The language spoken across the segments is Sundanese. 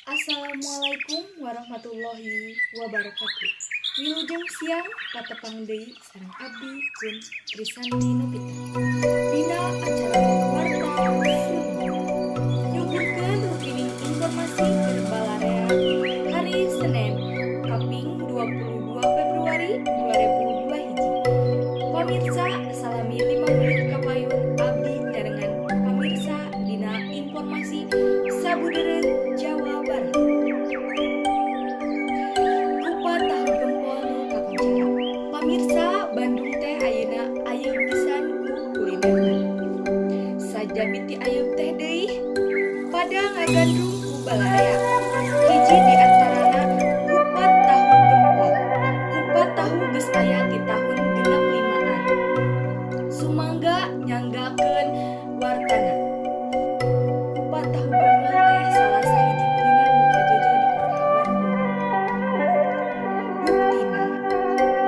Assalamualaikum warahmatullahi wabarakatuh. Wilujeng siang patepang deui sareng abdi Kun Trisanti Nopita. Dina acara warta nyuguhkeun rupining informasi keur balarea hari Senin kaping 22 Februari 2002 hiji. Pamirsa salami 5 menit kapayun abdi nyarengan pamirsa dina informasi sabudeureun Jawa Barat. Kupat tahu gempol nu kakoncara. Pamirsa Bandung teh ayeuna ayeub pisan ku kuliner. Sajabiti ayeub teh deui pada ngagandrung ku balarea. Hiji di antarana kupat tahu gempol. Kupat tahu geus aya ti tahun 65-an. Sumangga nyanggakeun wartana. Kupat tahu gempol teh salah sahiji kuliner nu kajeje di kota Bandung. Buktina,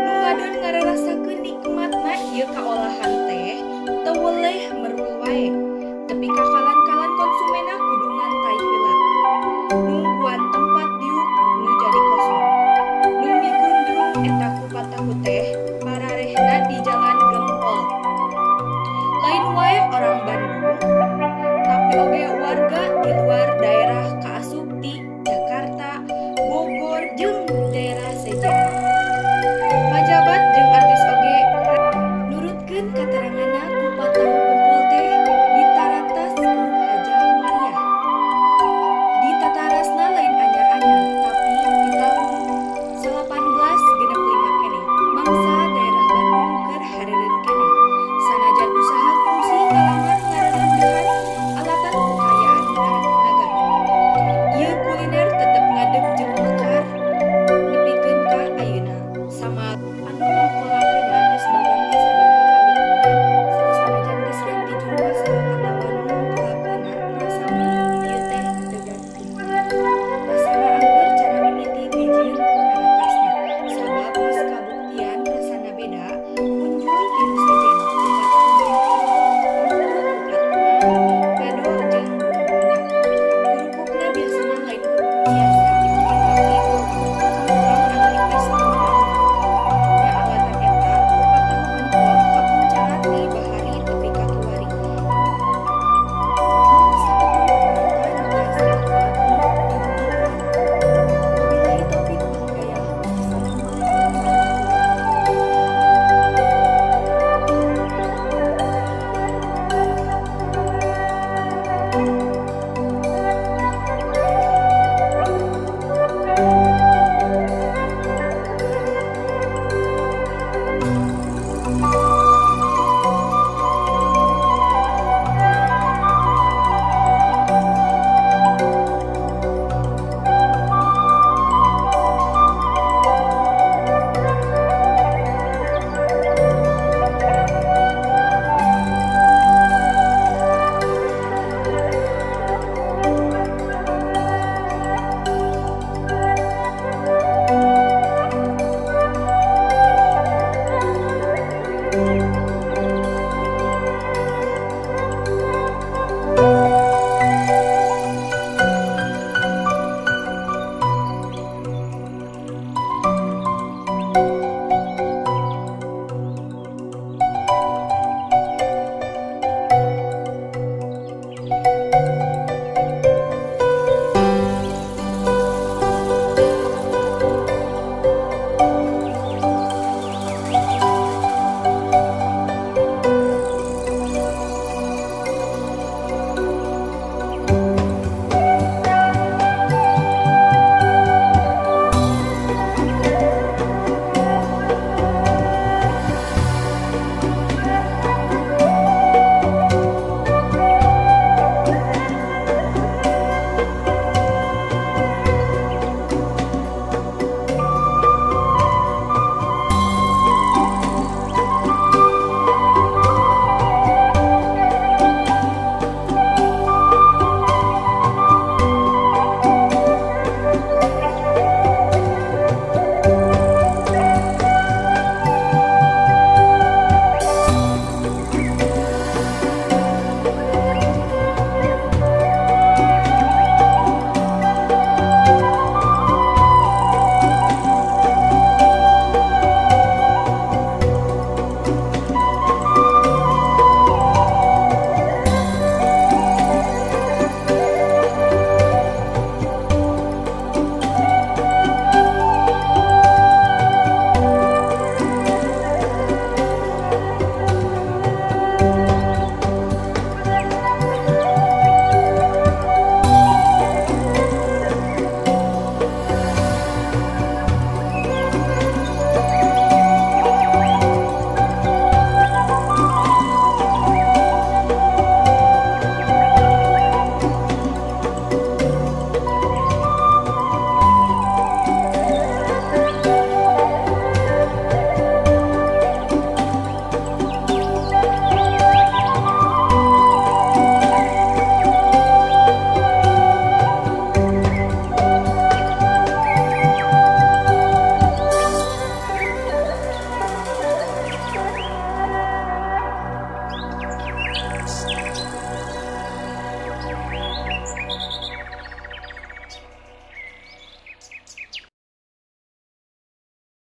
nu ngadon ngararasakeun nikmatna ieu kaolahan teh teu weleh merul wae, tepi kakalan-kalan konsumenna kudu ngantai heula. Nungguan tempat diuk nu jadi kosong. Nu migundrung eta kupat tahu teh pararehna di Jalan Gempol. Lain wae orang Bandung, tapi oge warga di luar daerah